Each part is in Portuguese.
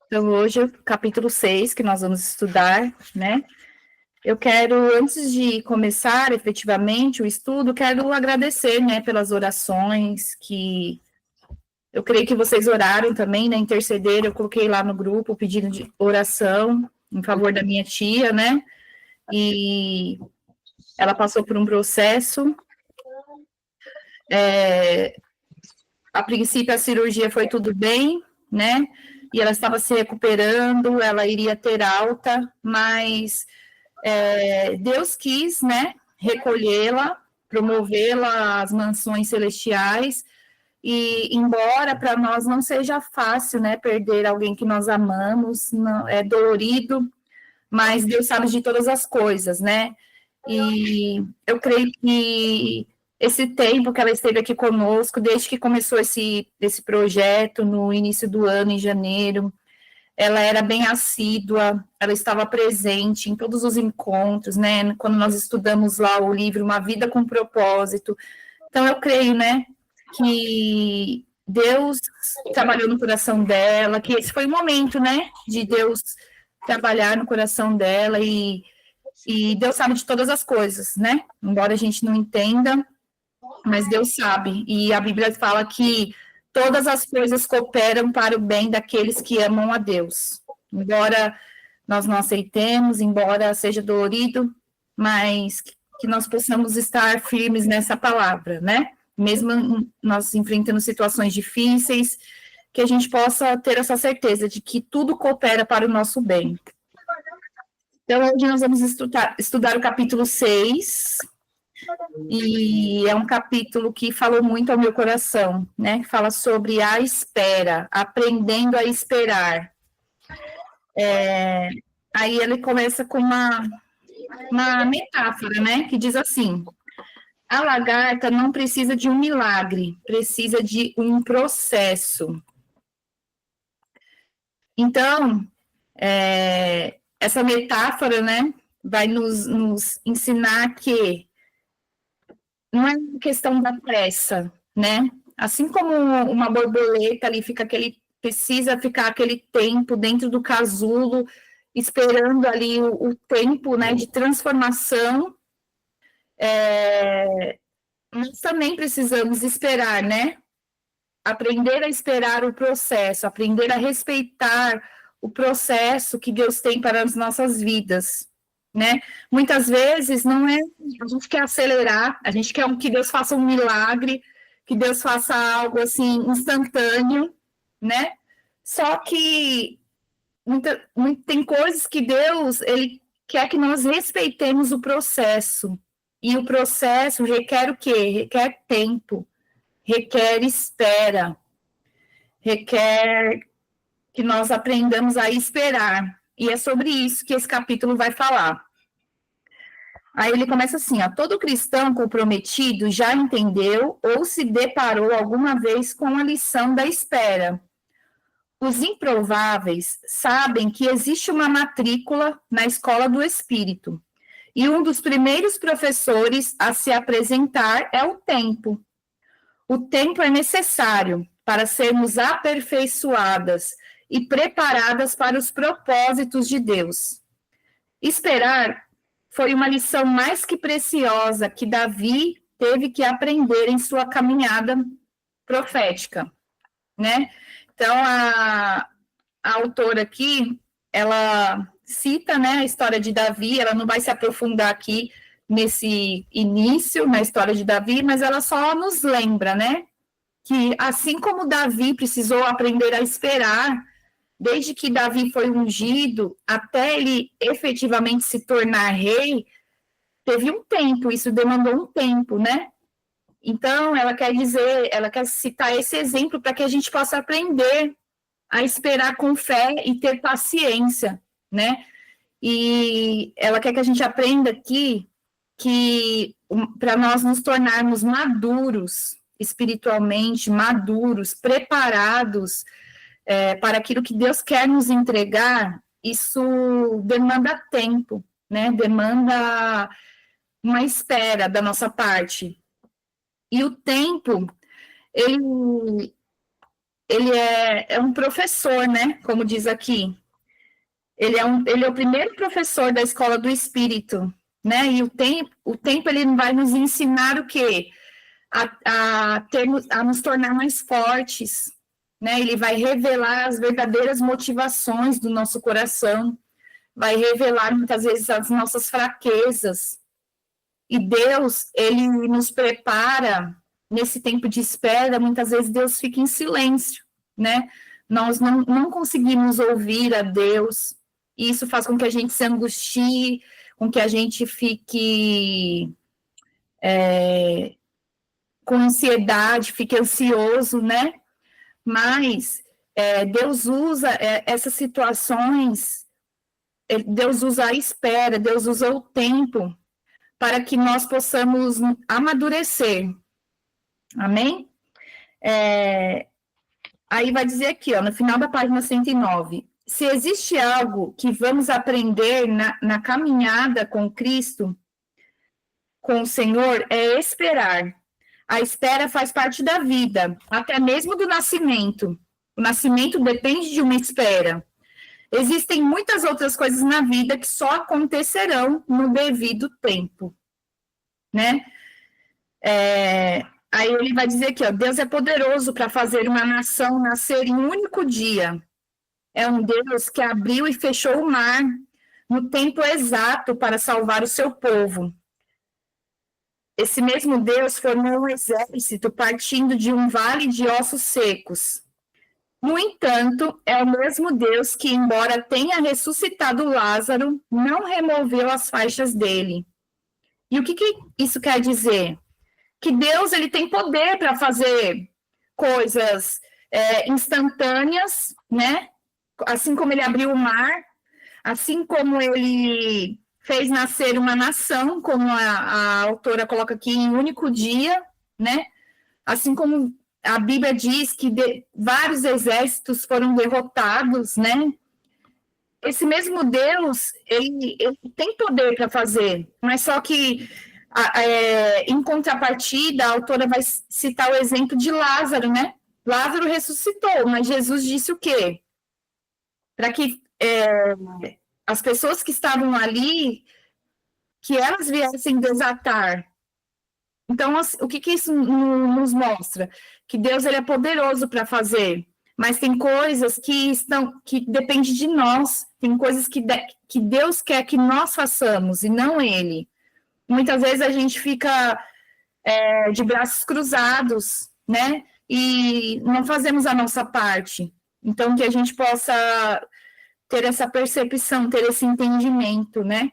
Então, hoje, o capítulo 6, que nós vamos estudar, né? Eu quero, antes de começar efetivamente o estudo, quero agradecer, né, pelas orações que eu creio que vocês oraram também, né, intercederam, eu coloquei lá no grupo o pedido de oração em favor da minha tia, né, e ela passou por um processo, a princípio a cirurgia foi tudo bem, né, e ela estava se recuperando, ela iria ter alta, mas Deus quis, né, recolhê-la, promovê-la às mansões celestiais, e embora para nós não seja fácil, né, perder alguém que nós amamos, não, é dolorido, mas Deus sabe de todas as coisas, né, e eu creio que esse tempo que ela esteve aqui conosco, desde que começou esse projeto, no início do ano, em janeiro, ela era bem assídua, ela estava presente em todos os encontros, né? Quando nós estudamos lá o livro Uma Vida com Propósito. Então, eu creio, né, que Deus trabalhou no coração dela, que esse foi o momento, né, de Deus trabalhar no coração dela e Deus sabe de todas as coisas, né? Embora a gente não entenda, mas Deus sabe. E a Bíblia fala que todas as coisas cooperam para o bem daqueles que amam a Deus. Embora nós não aceitemos, embora seja dolorido, mas que nós possamos estar firmes nessa palavra, né? Mesmo nós enfrentando situações difíceis, que a gente possa ter essa certeza de que tudo coopera para o nosso bem. Então, hoje nós vamos estudar o capítulo 6, e é um capítulo que falou muito ao meu coração, né? Fala sobre a espera, aprendendo a esperar. Aí ele começa com uma metáfora, né? Que diz assim: a lagarta não precisa de um milagre, precisa de um processo. Então, essa metáfora, né, vai nos ensinar que não é questão da pressa, né? Assim como uma borboleta ali precisa ficar aquele tempo dentro do casulo, esperando ali o tempo, né, de transformação, nós também precisamos esperar, né? Aprender a esperar o processo, aprender a respeitar o processo que Deus tem para as nossas vidas, né? Muitas vezes não é, a gente quer acelerar, a gente quer que Deus faça um milagre, que Deus faça algo assim instantâneo, né? Só que tem coisas que Deus, ele quer que nós respeitemos o processo. E o processo requer o quê? Requer tempo, requer espera, requer que nós aprendamos a esperar. E é sobre isso que esse capítulo vai falar. Aí ele começa assim, ó: todo cristão comprometido já entendeu ou se deparou alguma vez com a lição da espera. Os improváveis sabem que existe uma matrícula na escola do espírito, e um dos primeiros professores a se apresentar é o tempo. O tempo é necessário para sermos aperfeiçoadas e preparadas para os propósitos de Deus. Esperar foi uma lição mais que preciosa que Davi teve que aprender em sua caminhada profética, né? Então, a autora aqui, ela cita, né, a história de Davi, ela não vai se aprofundar aqui nesse início, na história de Davi, mas ela só nos lembra, né, que assim como Davi precisou aprender a esperar, desde que Davi foi ungido, até ele efetivamente se tornar rei, teve um tempo, isso demandou um tempo, né? Então, ela quer citar esse exemplo para que a gente possa aprender a esperar com fé e ter paciência, né? E ela quer que a gente aprenda aqui que para nós nos tornarmos maduros espiritualmente, maduros, preparados para aquilo que Deus quer nos entregar, isso demanda tempo, né? Demanda uma espera da nossa parte. E o tempo, ele ele é um professor, né? Como diz aqui. Ele é o primeiro professor da escola do Espírito, né? E o tempo ele vai nos ensinar o quê? A nos tornar mais fortes, né? Ele vai revelar as verdadeiras motivações do nosso coração, vai revelar muitas vezes as nossas fraquezas. E Deus, ele nos prepara nesse tempo de espera, muitas vezes Deus fica em silêncio, né? Nós não conseguimos ouvir a Deus, e isso faz com que a gente se angustie, com que a gente fique com ansiedade, fique ansioso, né? Mas Deus usa essas situações, Deus usa a espera, Deus usa o tempo para que nós possamos amadurecer. Amém? Aí vai dizer aqui, ó, no final da página 109, se existe algo que vamos aprender na caminhada com Cristo, com o Senhor, é esperar. A espera faz parte da vida, até mesmo do nascimento. O nascimento depende de uma espera. Existem muitas outras coisas na vida que só acontecerão no devido tempo, né? Aí ele vai dizer aqui, ó, Deus é poderoso para fazer uma nação nascer em um único dia. É um Deus que abriu e fechou o mar no tempo exato para salvar o seu povo. Esse mesmo Deus formou um exército partindo de um vale de ossos secos. No entanto, é o mesmo Deus que, embora tenha ressuscitado Lázaro, não removeu as faixas dele. E o que isso quer dizer? Que Deus ele tem poder para fazer coisas instantâneas, né? Assim como ele abriu o mar, assim como ele fez nascer uma nação, como a autora coloca aqui, em um único dia, né? Assim como a Bíblia diz que vários exércitos foram derrotados, né? Esse mesmo Deus, ele tem poder para fazer, mas só que, em contrapartida, a autora vai citar o exemplo de Lázaro, né? Lázaro ressuscitou, mas Jesus disse o quê? Para que as pessoas que estavam ali, que elas viessem desatar. Então, o que isso nos mostra? Que Deus ele é poderoso para fazer, mas tem coisas que dependem de nós, tem coisas que Deus quer que nós façamos e não Ele. Muitas vezes a gente fica de braços cruzados, né? E não fazemos a nossa parte. Então, que a gente possa ter essa percepção, ter esse entendimento, né?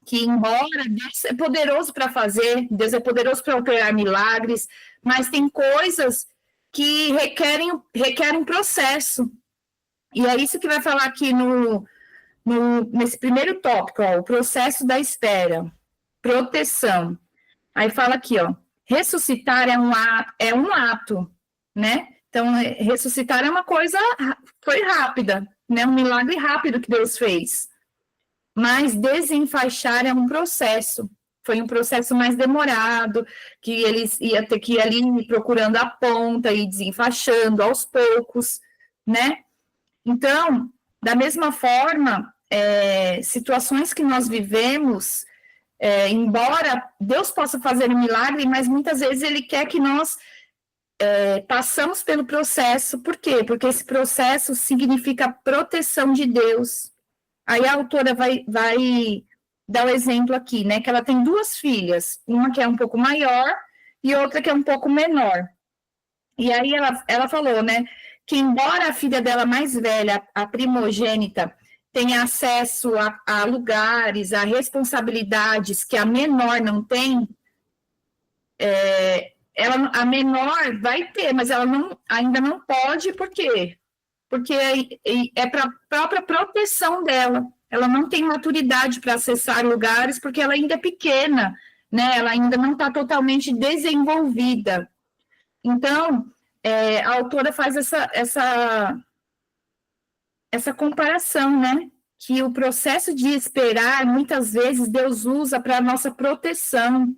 Que embora Deus é poderoso para fazer, Deus é poderoso para operar milagres, mas tem coisas que requerem um processo. E é isso que vai falar aqui nesse primeiro tópico, ó, o processo da espera, proteção. Aí fala aqui, ó, ressuscitar é um ato, né? Então, ressuscitar é uma coisa, foi rápida, né? Um milagre rápido que Deus fez. Mas desenfaixar é um processo. Foi um processo mais demorado, que eles iam ter que ir ali procurando a ponta e desenfaixando aos poucos, né? Então, da mesma forma, situações que nós vivemos, embora Deus possa fazer um milagre, mas muitas vezes Ele quer que nós passamos pelo processo. Por quê? Porque esse processo significa a proteção de Deus. Aí a autora vai dar o exemplo aqui, né? Que ela tem duas filhas, uma que é um pouco maior e outra que é um pouco menor. E aí ela falou, né? Que embora a filha dela mais velha, a primogênita, tenha acesso a lugares, a responsabilidades que a menor não tem, a menor vai ter, mas ela ainda não pode, por quê? Porque é para a própria proteção dela. Ela não tem maturidade para acessar lugares, porque ela ainda é pequena, né? Ela ainda não está totalmente desenvolvida. Então, a autora faz essa comparação, né? Que o processo de esperar, muitas vezes, Deus usa para a nossa proteção.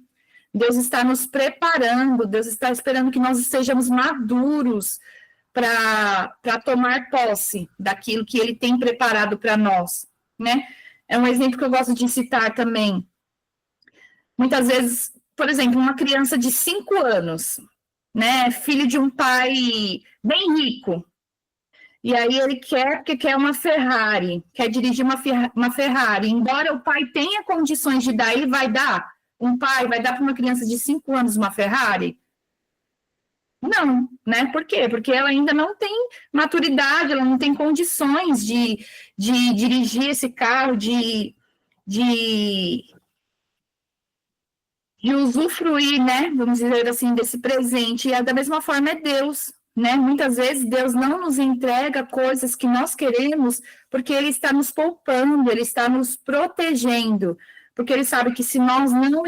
Deus está nos preparando, Deus está esperando que nós estejamos maduros para tomar posse daquilo que ele tem preparado para nós, né? É um exemplo que eu gosto de citar também. Muitas vezes, por exemplo, uma criança de 5 anos, né, filho de um pai bem rico, e aí ele porque quer uma Ferrari, quer dirigir uma Ferrari, embora o pai tenha condições de dar, ele vai dar? Um pai vai dar para uma criança de 5 anos uma Ferrari? Não, né? Por quê? Porque ela ainda não tem maturidade, ela não tem condições de dirigir esse carro, de usufruir, né? Vamos dizer assim, desse presente. E da mesma forma é Deus, né? Muitas vezes Deus não nos entrega coisas que nós queremos, porque Ele está nos poupando, Ele está nos protegendo. Porque Ele sabe que se nós não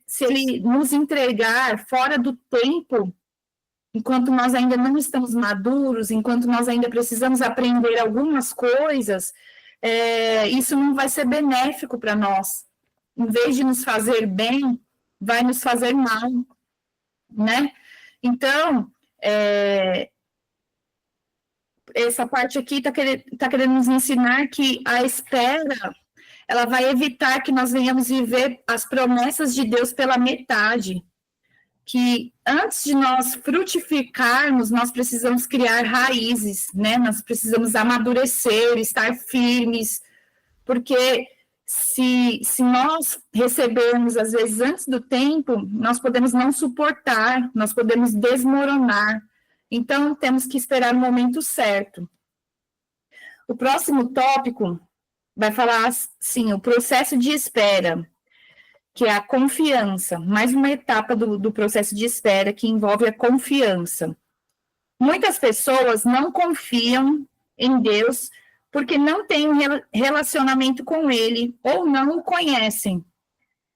se Ele nos entregar fora do tempo, enquanto nós ainda não estamos maduros, enquanto nós ainda precisamos aprender algumas coisas, isso não vai ser benéfico para nós. Em vez de nos fazer bem, vai nos fazer mal, né? Então, essa parte aqui está querendo nos ensinar que a espera, ela vai evitar que nós venhamos viver as promessas de Deus pela metade, que antes de nós frutificarmos, nós precisamos criar raízes, né? Nós precisamos amadurecer, estar firmes, porque se nós recebermos, às vezes, antes do tempo, nós podemos não suportar, nós podemos desmoronar. Então, temos que esperar o momento certo. O próximo tópico vai falar, assim, o processo de espera, que é a confiança, mais uma etapa do processo de espera que envolve a confiança. Muitas pessoas não confiam em Deus porque não têm um relacionamento com Ele ou não o conhecem.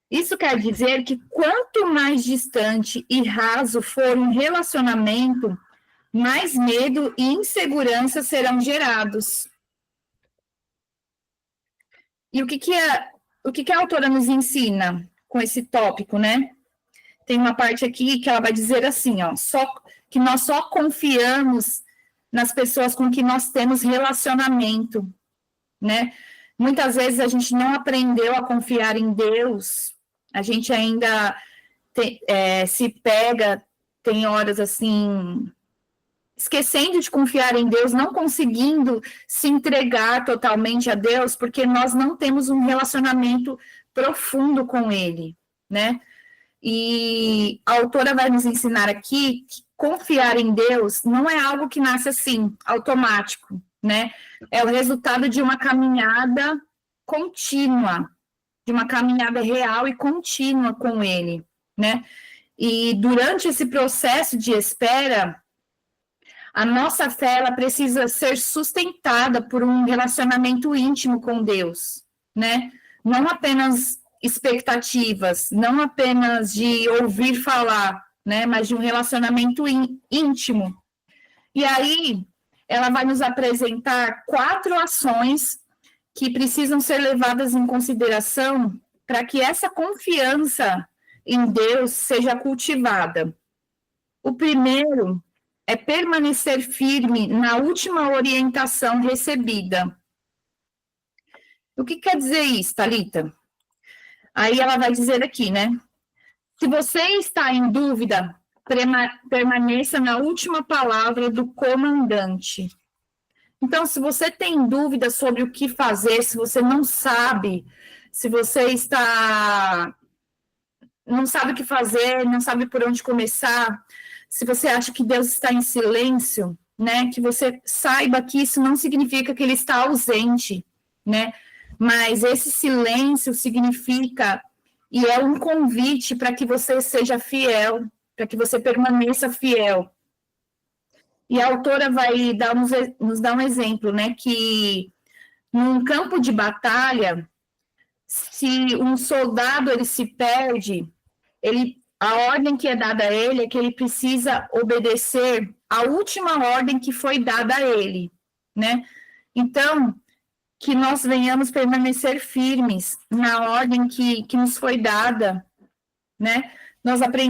Isso quer dizer que quanto mais distante e raso for um relacionamento, mais medo e insegurança serão gerados. E o que a autora nos ensina com esse tópico, né? Tem uma parte aqui que ela vai dizer assim, ó, que nós só confiamos nas pessoas com que nós temos relacionamento, né? Muitas vezes a gente não aprendeu a confiar em Deus, a gente ainda se pega, tem horas assim, esquecendo de confiar em Deus, não conseguindo se entregar totalmente a Deus, porque nós não temos um relacionamento profundo com Ele, né? E a autora vai nos ensinar aqui que confiar em Deus não é algo que nasce assim, automático, né? É o resultado de uma caminhada contínua, de uma caminhada real e contínua com Ele, né? E durante esse processo de espera, a nossa fé ela precisa ser sustentada por um relacionamento íntimo com Deus, né? Não apenas expectativas, não apenas de ouvir falar, né? Mas de um relacionamento íntimo. E aí, ela vai nos apresentar 4 ações que precisam ser levadas em consideração para que essa confiança em Deus seja cultivada. O primeiro é permanecer firme na última orientação recebida. O que quer dizer isso, Thalita? Aí ela vai dizer aqui, né? Se você está em dúvida, permaneça na última palavra do comandante. Então, se você tem dúvida sobre o que fazer, se você não sabe, se você não sabe o que fazer, não sabe por onde começar, se você acha que Deus está em silêncio, né, que você saiba que isso não significa que Ele está ausente, né, mas esse silêncio significa, e é um convite para que você seja fiel, para que você permaneça fiel. E a autora vai nos dar um exemplo, né, que num campo de batalha, se um soldado ele se perde, a ordem que é dada a ele é que ele precisa obedecer a última ordem que foi dada a ele, né? Então, que nós venhamos permanecer firmes na ordem que nos foi dada, né?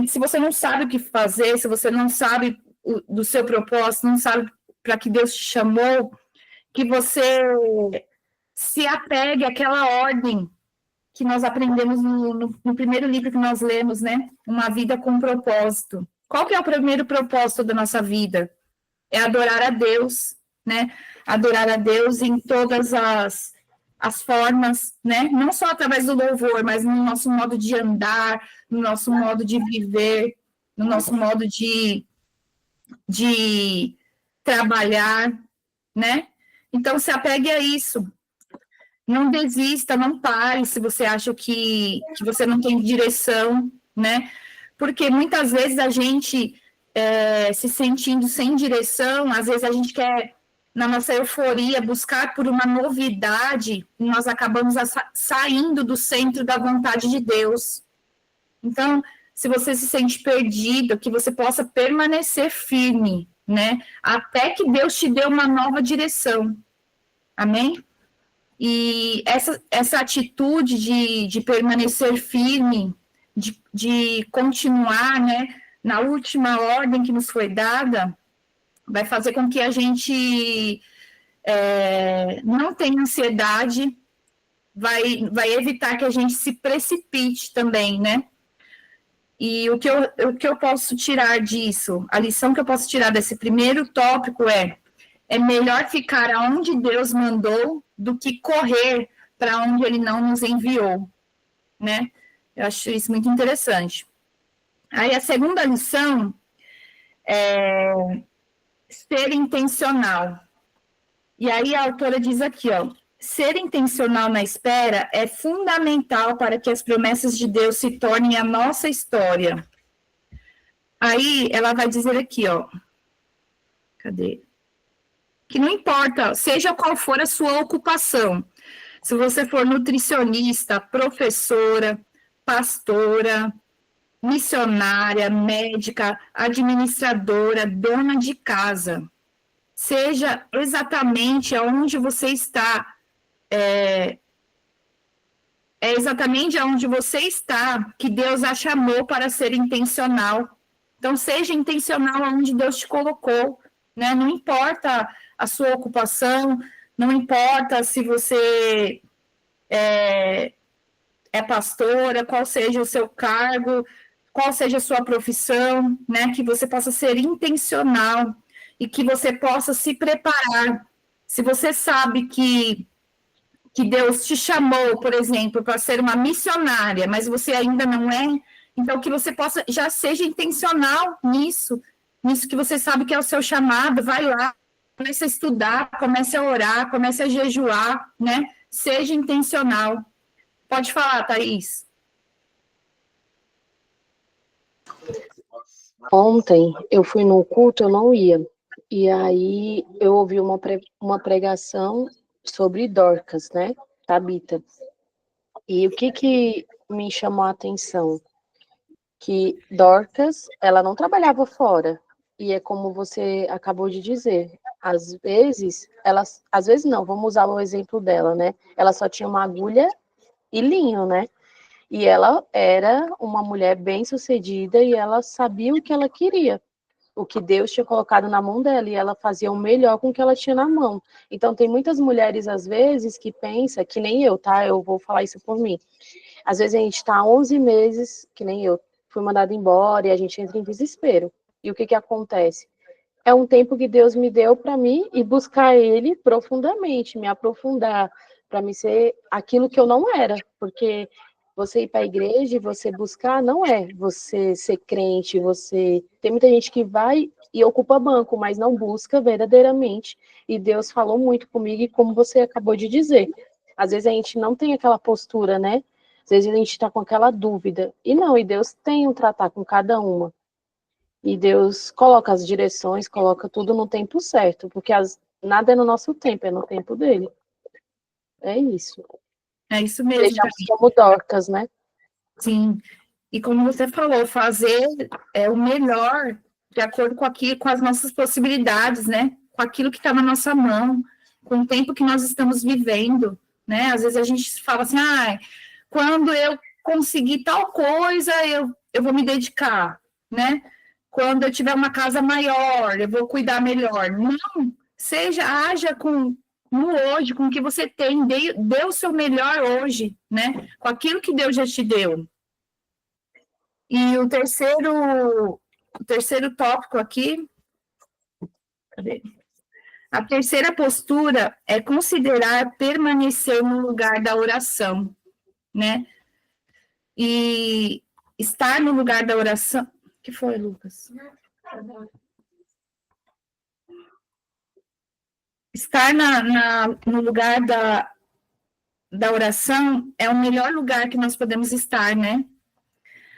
Se você não sabe o que fazer, se você não sabe do seu propósito, não sabe para que Deus te chamou, que você se apegue àquela ordem que nós aprendemos no primeiro livro que nós lemos, né? Uma vida com propósito. Qual que é o primeiro propósito da nossa vida? É adorar a Deus, né? Adorar a Deus em todas as formas, né? Não só através do louvor, mas no nosso modo de andar, no nosso modo de viver, no nosso modo de trabalhar, né? Então, se apegue a isso. Não desista, não pare se você acha que você não tem direção, né? Porque muitas vezes a gente se sentindo sem direção, às vezes a gente quer, na nossa euforia, buscar por uma novidade, e nós acabamos saindo do centro da vontade de Deus. Então, se você se sente perdido, que você possa permanecer firme, né? Até que Deus te dê uma nova direção. Amém? E essa atitude de permanecer firme, de continuar, né, na última ordem que nos foi dada, vai fazer com que a gente não tenha ansiedade, vai evitar que a gente se precipite também, né? E o que eu posso tirar disso, a lição que eu posso tirar desse primeiro tópico é melhor ficar aonde Deus mandou do que correr para onde Ele não nos enviou, né? Eu acho isso muito interessante. Aí a segunda lição é ser intencional. E aí a autora diz aqui, ó, ser intencional na espera é fundamental para que as promessas de Deus se tornem a nossa história. Aí ela vai dizer aqui, ó, cadê? Que não importa, seja qual for a sua ocupação, se você for nutricionista, professora, pastora, missionária, médica, administradora, dona de casa, seja exatamente aonde você está, é exatamente aonde você está que Deus a chamou para ser intencional. Então, seja intencional aonde Deus te colocou, né? Não importa a sua ocupação, não importa se você é pastora, qual seja o seu cargo, qual seja a sua profissão, né? Que você possa ser intencional e que você possa se preparar. Se você sabe que Deus te chamou, por exemplo, para ser uma missionária, mas você ainda não é, então que você possa já seja intencional nisso que você sabe que é o seu chamado, vai lá, comece a estudar, comece a orar, comece a jejuar, né? Seja intencional. Pode falar, Thaís. Ontem eu fui no culto, eu não ia. E aí eu ouvi uma pregação sobre Dorcas, né? Tabita. E o que me chamou a atenção? Que Dorcas, ela não trabalhava fora. E é como você acabou de dizer. Às vezes não, vamos usar o exemplo dela, né? Ela só tinha uma agulha e linho, né? E ela era uma mulher bem-sucedida e ela sabia o que ela queria, o que Deus tinha colocado na mão dela, e ela fazia o melhor com o que ela tinha na mão. Então, tem muitas mulheres, às vezes, que pensam, que nem eu, tá? Eu vou falar isso por mim. Às vezes a gente está 11 meses, que nem eu, fui mandada embora e a gente entra em desespero. E o que acontece? É um tempo que Deus me deu para mim e buscar Ele profundamente, me aprofundar, para me ser aquilo que eu não era, porque você ir para a igreja e você buscar não é você ser crente, você tem muita gente que vai e ocupa banco, mas não busca verdadeiramente. E Deus falou muito comigo, e como você acabou de dizer, às vezes a gente não tem aquela postura, né? Às vezes a gente está com aquela dúvida. E não, e Deus tem um tratar com cada uma. E Deus coloca as direções, coloca tudo no tempo certo, porque nada é no nosso tempo, é no tempo dele. É isso. É isso mesmo. Sejamos como Dorcas, né? Sim. E como você falou, fazer o melhor de acordo com as nossas possibilidades, né? Com aquilo que está na nossa mão, com o tempo que nós estamos vivendo, né? Às vezes a gente fala assim, quando eu conseguir tal coisa, eu vou me dedicar, né? quando eu tiver uma casa maior, eu vou cuidar melhor. Não, haja no hoje, com o que você tem, dê o seu melhor hoje, né? Com aquilo que Deus já te deu. E o terceiro tópico aqui, cadê? A terceira postura é considerar permanecer no lugar da oração, né? E estar no lugar da oração. O que foi, Lucas? Estar no lugar da oração é o melhor lugar que nós podemos estar, né?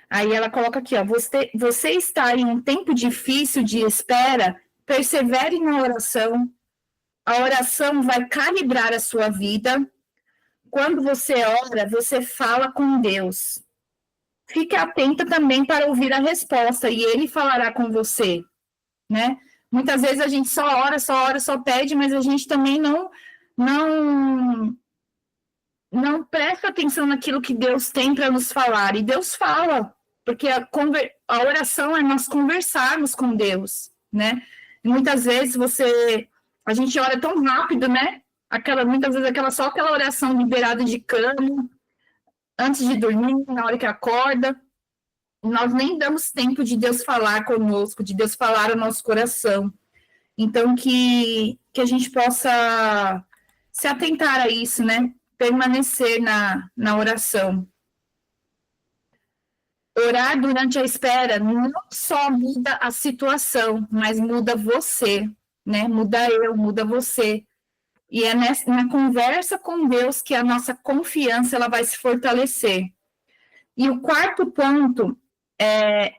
Aí ela coloca aqui, ó, você está em um tempo difícil de espera, persevere na oração. A oração vai calibrar a sua vida. Quando você ora, você fala com Deus. Fique atenta também para ouvir a resposta, e Ele falará com você, né? Muitas vezes a gente só ora, só pede, mas a gente também não presta atenção naquilo que Deus tem para nos falar. E Deus fala, porque a oração é nós conversarmos com Deus, né? E muitas vezes a gente ora tão rápido, né? Muitas vezes só aquela oração de beirada de cama, antes de dormir, na hora que acorda. Nós nem damos tempo de Deus falar conosco, de Deus falar ao nosso coração. Então, que a gente possa se atentar a isso, né? Permanecer na oração. Orar durante a espera não só muda a situação, mas muda você, né? Muda eu, muda você. E é na conversa com Deus que a nossa confiança ela vai se fortalecer. E o quarto ponto é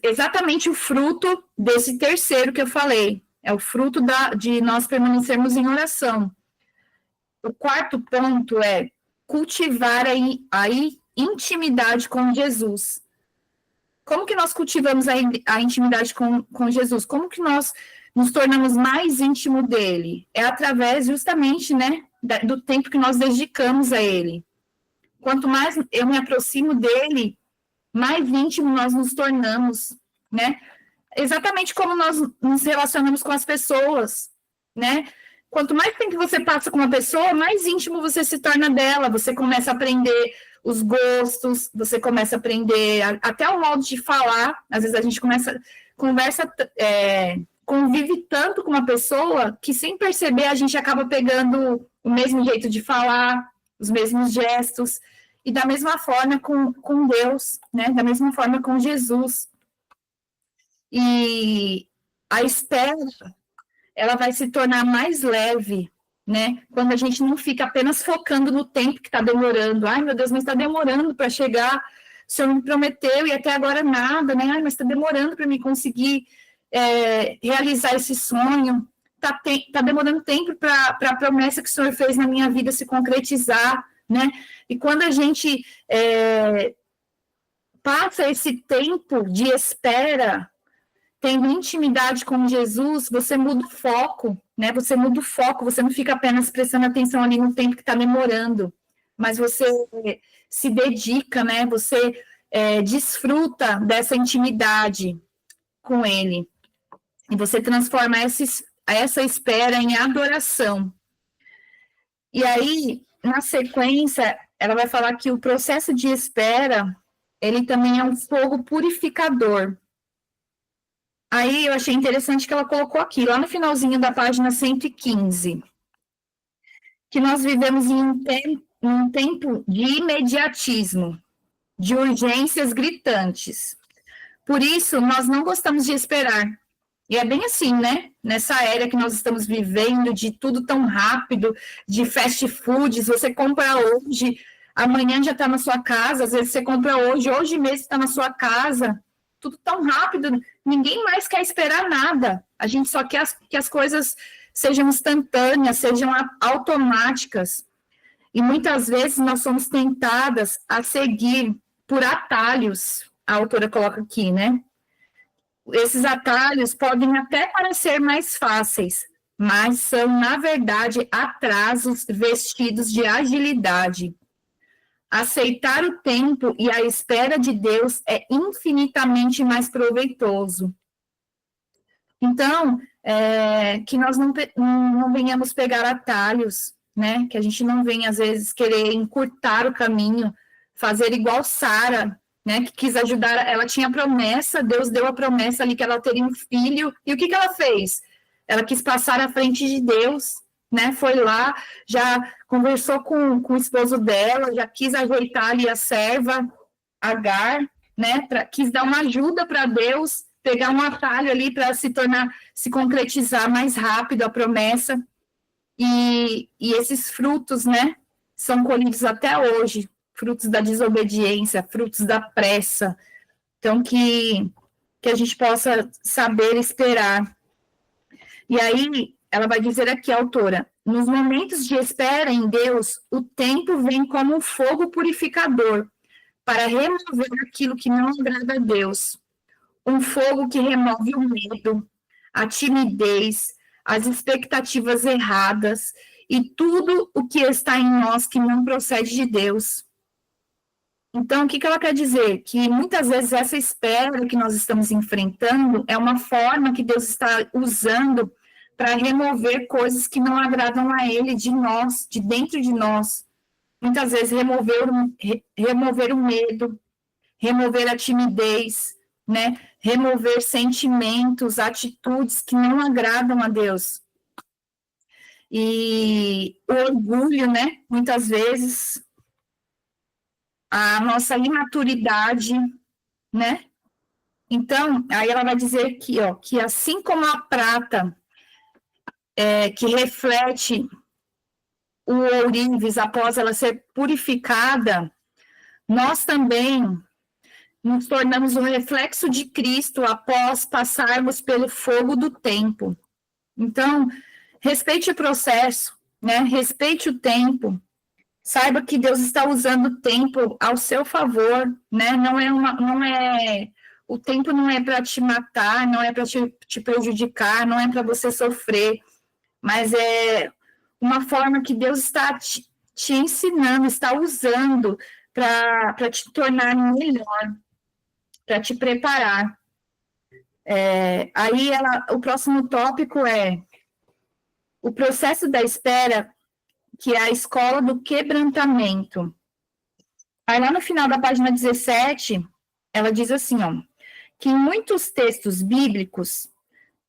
exatamente o fruto desse terceiro que eu falei. É o fruto de nós permanecermos em oração. O quarto ponto é cultivar a intimidade com Jesus. Como que nós cultivamos a intimidade com Jesus? Como que nós nos tornamos mais íntimo dele? É através justamente, né, do tempo que nós dedicamos a ele. Quanto mais eu me aproximo dele, mais íntimo nós nos tornamos, né? Exatamente como nós nos relacionamos com as pessoas, né? Quanto mais tempo você passa com uma pessoa, mais íntimo você se torna dela, você começa a aprender os gostos, você começa a aprender até o modo de falar. Às vezes a gente convive tanto com uma pessoa que sem perceber a gente acaba pegando o mesmo jeito de falar, os mesmos gestos, e da mesma forma com Deus, né? Da mesma forma com Jesus. E a espera, ela vai se tornar mais leve, né? Quando a gente não fica apenas focando no tempo que está demorando. Ai, meu Deus, mas está demorando para chegar. O Senhor me prometeu e até agora nada, né? Ai, mas está demorando para me conseguir realizar esse sonho. Tá demorando tempo para a promessa que o Senhor fez na minha vida se concretizar, né? E quando a gente passa esse tempo de espera, tendo intimidade com Jesus, você muda o foco, né? Você muda o foco, você não fica apenas prestando atenção ali no tempo que está demorando, mas você se dedica, né? Você desfruta dessa intimidade com Ele. E você transforma essa espera em adoração. E aí, na sequência, ela vai falar que o processo de espera, ele também é um fogo purificador. Aí eu achei interessante que ela colocou aqui, lá no finalzinho da página 115, que nós vivemos em um tempo de imediatismo, de urgências gritantes. Por isso, nós não gostamos de esperar. E é bem assim, né? Nessa era que nós estamos vivendo, de tudo tão rápido, de fast foods, você compra hoje, amanhã já está na sua casa, às vezes você compra hoje mesmo está na sua casa, tudo tão rápido, ninguém mais quer esperar nada. A gente só quer que as coisas sejam instantâneas, sejam automáticas. E muitas vezes nós somos tentadas a seguir por atalhos, a autora coloca aqui, né? Esses atalhos podem até parecer mais fáceis, mas são, na verdade, atrasos vestidos de agilidade. aceitar o tempo e a espera de Deus é infinitamente mais proveitoso. Então, que nós não venhamos pegar atalhos, né? Que a gente não venha, às vezes, querer encurtar o caminho, fazer igual Sara, né? Que quis ajudar, ela tinha promessa, Deus deu a promessa ali que ela teria um filho, e o que ela fez? Ela quis passar à frente de Deus, né? Foi lá, já conversou com o esposo dela, já quis ajeitar ali a serva, Agar, né? Quis dar uma ajuda para Deus, pegar um atalho ali para se concretizar mais rápido a promessa. E esses frutos, né, são colhidos até hoje, frutos da desobediência, frutos da pressa. Então, que a gente possa saber esperar. E aí, ela vai dizer aqui, a autora, nos momentos de espera em Deus, o tempo vem como um fogo purificador para remover aquilo que não agrada a Deus. Um fogo que remove o medo, a timidez, as expectativas erradas e tudo o que está em nós que não procede de Deus. Então, o que ela quer dizer? Que muitas vezes essa espera que nós estamos enfrentando é uma forma que Deus está usando para remover coisas que não agradam a Ele de nós, de dentro de nós. Muitas vezes remover o medo, remover a timidez, né? Remover sentimentos, atitudes que não agradam a Deus. E o orgulho, né? Muitas vezes, a nossa imaturidade, né? Então, aí ela vai dizer aqui, ó, que assim como a prata que reflete o ourives após ela ser purificada, nós também nos tornamos um reflexo de Cristo após passarmos pelo fogo do tempo. Então, respeite o processo, né? Respeite o tempo. Saiba que Deus está usando o tempo ao seu favor, né? O tempo não é para te matar, não é para te prejudicar, não é para você sofrer, mas é uma forma que Deus está te ensinando, está usando para te tornar melhor, para te preparar. Aí o próximo tópico é o processo da espera, que é a escola do quebrantamento. Aí lá no final da página 17, ela diz assim, ó, que em muitos textos bíblicos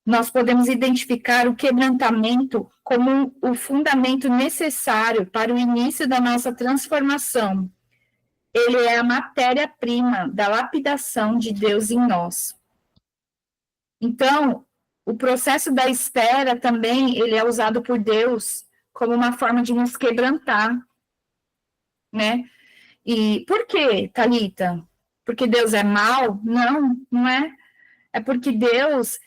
nós podemos identificar o quebrantamento como o fundamento necessário para o início da nossa transformação. Ele é a matéria-prima da lapidação de Deus em nós. Então, o processo da espera também, ele é usado por Deus como uma forma de nos quebrantar, né? E por quê, Thalita? Porque Deus é mau? Não, não é. É porque Deus,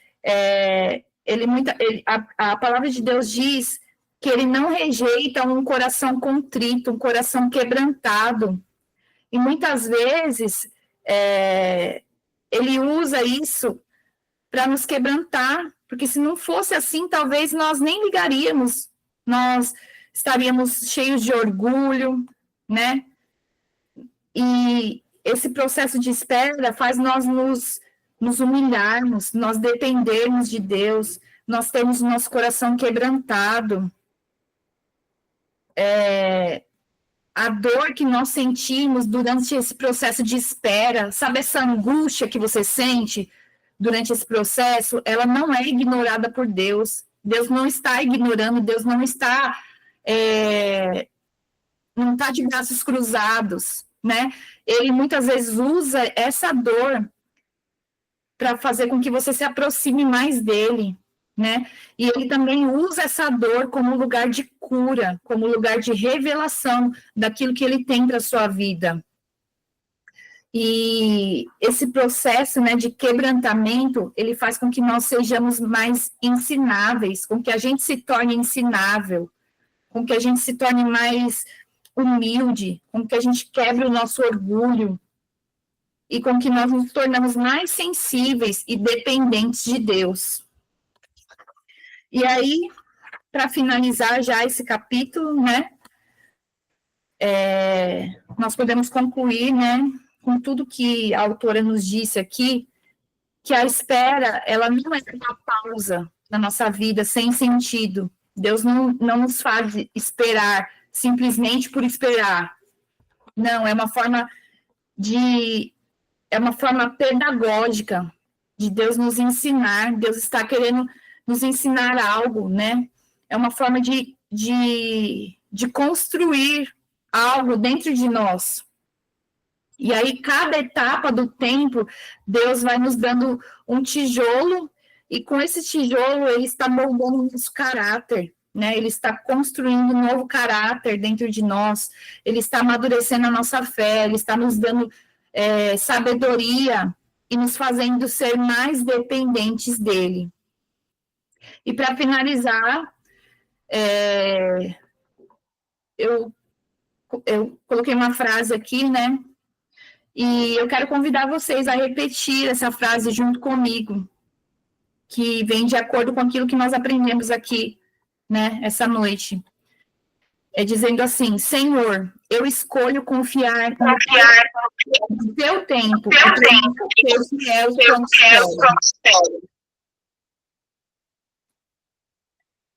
a palavra de Deus diz que ele não rejeita um coração contrito, um coração quebrantado. E muitas vezes ele usa isso para nos quebrantar, porque se não fosse assim, talvez nós nem ligaríamos, nós estaríamos cheios de orgulho, né? E esse processo de espera faz nós nos humilharmos, nós dependermos de Deus, nós temos o nosso coração quebrantado. A dor que nós sentimos durante esse processo de espera, sabe essa angústia que você sente durante esse processo, ela não é ignorada por Deus. Deus não está ignorando, Deus não está de braços cruzados, né? Ele muitas vezes usa essa dor para fazer com que você se aproxime mais dele, né? E ele também usa essa dor como lugar de cura, como lugar de revelação daquilo que ele tem para a sua vida. E esse processo, né, de quebrantamento, ele faz com que nós sejamos mais ensináveis, com que a gente se torne ensinável, com que a gente se torne mais humilde, com que a gente quebre o nosso orgulho e com que nós nos tornamos mais sensíveis e dependentes de Deus. E aí, para finalizar já esse capítulo, né, nós podemos concluir, né, com tudo que a autora nos disse aqui, que a espera, ela não é uma pausa na nossa vida sem sentido. Deus não nos faz esperar simplesmente por esperar. Não, é uma forma pedagógica de Deus nos ensinar. Deus está querendo nos ensinar algo, né? É uma forma de construir algo dentro de nós. E aí, cada etapa do tempo, Deus vai nos dando um tijolo, e com esse tijolo, ele está moldando o nosso caráter, né? Ele está construindo um novo caráter dentro de nós, ele está amadurecendo a nossa fé, ele está nos dando sabedoria e nos fazendo ser mais dependentes dele. E para finalizar, eu coloquei uma frase aqui, né? E eu quero convidar vocês a repetir essa frase junto comigo, que vem de acordo com aquilo que nós aprendemos aqui, né, essa noite. Dizendo assim: Senhor, eu escolho confiar no teu tempo, ser fiel quando espero.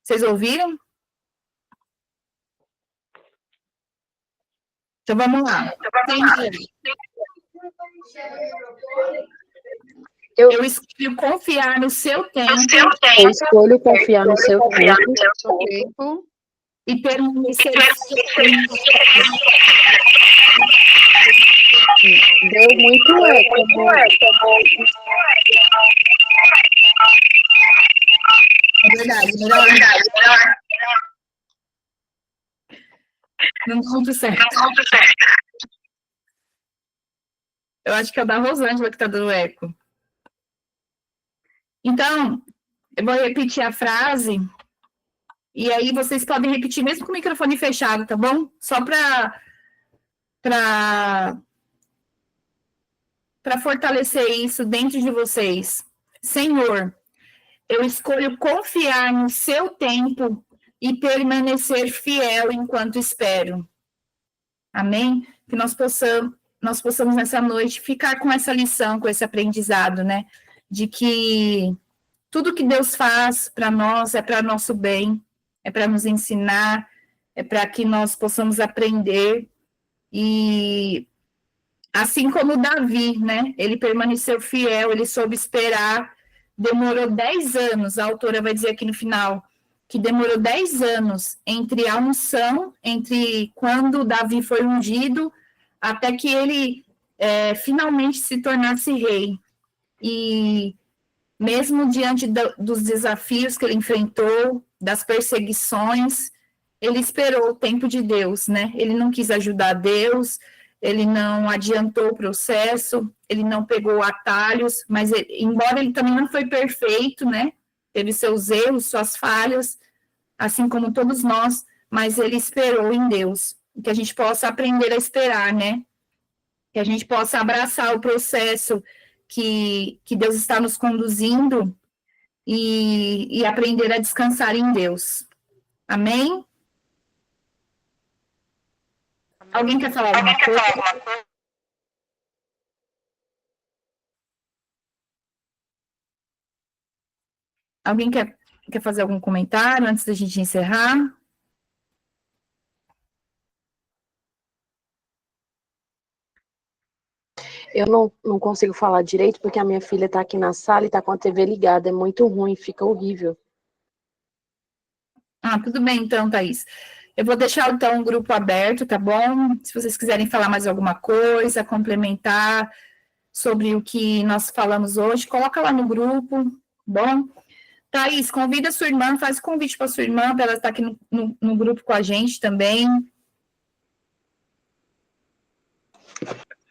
Vocês ouviram? Então vamos lá. Eu escolho confiar no seu tempo. Eu escolho confiar no seu tempo. E permanecer. Deu muito eco. É verdade. Não deu muito certo. Eu acho que é o da Rosângela que está dando eco. Então, eu vou repetir a frase, e aí vocês podem repetir mesmo com o microfone fechado, tá bom? Só para fortalecer isso dentro de vocês. Senhor, eu escolho confiar no seu tempo e permanecer fiel enquanto espero. Amém? Que nós possamos nessa noite ficar com essa lição, com esse aprendizado, né? De que tudo que Deus faz para nós é para nosso bem, é para nos ensinar, é para que nós possamos aprender. E assim como Davi, né? Ele permaneceu fiel, ele soube esperar, demorou 10 anos, a autora vai dizer aqui no final, que demorou 10 anos entre a unção, entre quando Davi foi ungido, até que ele finalmente se tornasse rei. E mesmo diante dos desafios que ele enfrentou, das perseguições, ele esperou o tempo de Deus, né? Ele não quis ajudar Deus, ele não adiantou o processo, ele não pegou atalhos, mas embora ele também não foi perfeito, né? Teve seus erros, suas falhas, assim como todos nós, mas ele esperou em Deus. Que a gente possa aprender a esperar, né? Que a gente possa abraçar o processo que Deus está nos conduzindo e aprender a descansar em Deus. Amém? Alguém quer falar alguma coisa? Alguém quer fazer algum comentário antes da gente encerrar? Eu não consigo falar direito porque a minha filha está aqui na sala e está com a TV ligada. É muito ruim, fica horrível. Tudo bem então, Thaís. Eu vou deixar então o grupo aberto, tá bom? Se vocês quiserem falar mais alguma coisa, complementar sobre o que nós falamos hoje, coloca lá no grupo, bom? Thaís, convida a sua irmã, faz o convite para a sua irmã, para ela estar aqui no grupo com a gente também.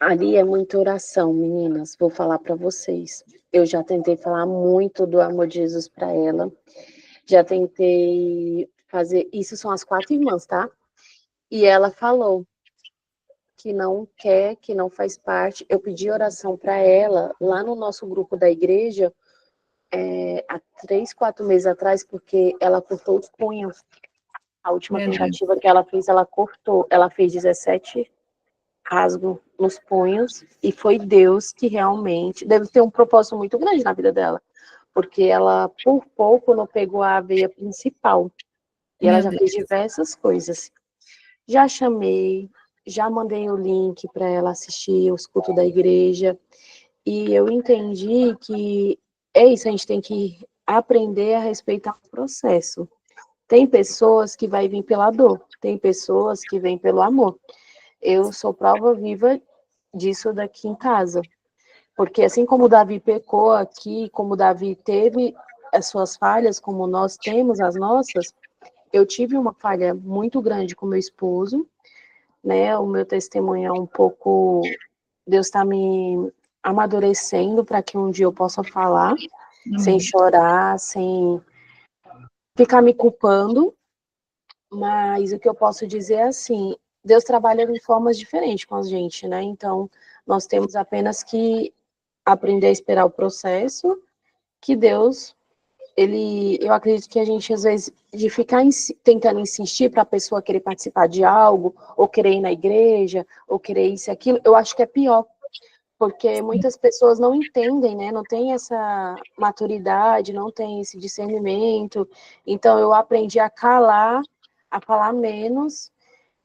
Ali é muita oração, meninas, vou falar para vocês. Eu já tentei falar muito do amor de Jesus para ela, já tentei fazer, isso são as 4 irmãs, tá? E ela falou que não quer, que não faz parte. Eu pedi oração para ela lá no nosso grupo da igreja, há 3, 4 meses atrás, porque ela cortou os punhos. A última tentativa que ela fez, ela cortou, ela fez 17 rasgos nos punhos, e foi Deus que realmente, deve ter um propósito muito grande na vida dela, porque ela, por pouco, não pegou a veia principal, e ela já fez diversas coisas. Já chamei, já mandei o link para ela assistir os cultos da igreja, e eu entendi que é isso, a gente tem que aprender a respeitar o processo. Tem pessoas que vai vir pela dor, tem pessoas que vêm pelo amor. Eu sou prova viva disso daqui em casa. Porque assim como o Davi pecou aqui, como o Davi teve as suas falhas, como nós temos as nossas, eu tive uma falha muito grande com meu esposo, né? O meu testemunho é um pouco... Deus está me amadurecendo para que um dia eu possa falar, sem chorar, sem ficar me culpando. Mas o que eu posso dizer é assim, Deus trabalha de formas diferentes com a gente, né? Então, nós temos apenas que aprender a esperar o processo, que Deus, eu acredito que a gente, às vezes, de ficar tentando insistir para a pessoa querer participar de algo, ou querer ir na igreja, ou querer isso e aquilo, eu acho que é pior, porque muitas pessoas não entendem, né? Não tem essa maturidade, não tem esse discernimento. Então, eu aprendi a calar, a falar menos,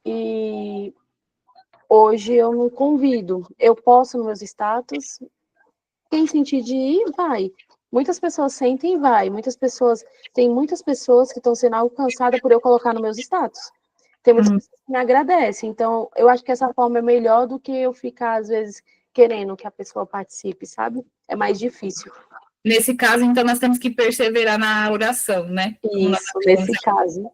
e hoje eu não convido. Eu posto nos meus status, quem sentir de ir, vai. Muitas pessoas sentem e vai. Tem muitas pessoas que estão sendo alcançadas por eu colocar nos meus status. Tem muitas pessoas que me agradecem. Então, eu acho que essa forma é melhor do que eu ficar, às vezes, querendo que a pessoa participe, sabe? É mais difícil. Nesse caso, então, nós temos que perseverar na oração, né? Isso, nesse caso.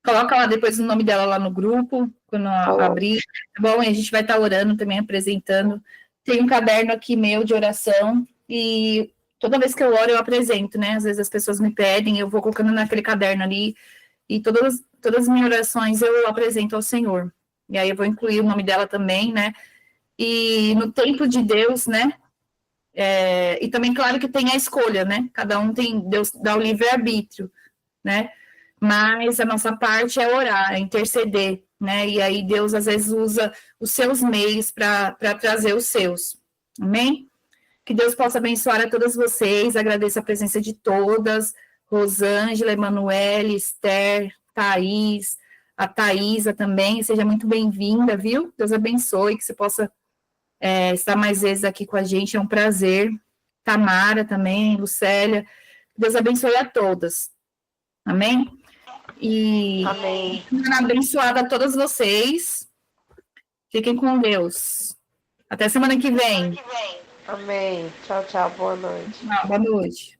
Coloca lá depois o nome dela lá no grupo, quando abrir, tá bom? E a gente vai estar orando também, apresentando. Tem um caderno aqui meu de oração, e toda vez que eu oro, eu apresento, né? Às vezes as pessoas me pedem, eu vou colocando naquele caderno ali, e todas as minhas orações eu apresento ao Senhor. E aí eu vou incluir o nome dela também, né? E no tempo de Deus, né? E também, claro que tem a escolha, né? Cada um tem, Deus dá o livre-arbítrio, né? Mas a nossa parte é orar, é interceder, né? E aí Deus às vezes usa os seus meios para trazer os seus. Amém? Que Deus possa abençoar a todas vocês. Agradeço a presença de todas. Rosângela, Emanuele, Esther, Thaís, a Thaísa também. Seja muito bem-vinda, viu? Deus abençoe, que você possa estar mais vezes aqui com a gente. É um prazer. Tamara também, Lucélia. Deus abençoe a todas. Amém? E amém. Abençoada a todos vocês. Fiquem com Deus. Até semana que vem. Amém. Tchau, tchau. Boa noite. Boa noite.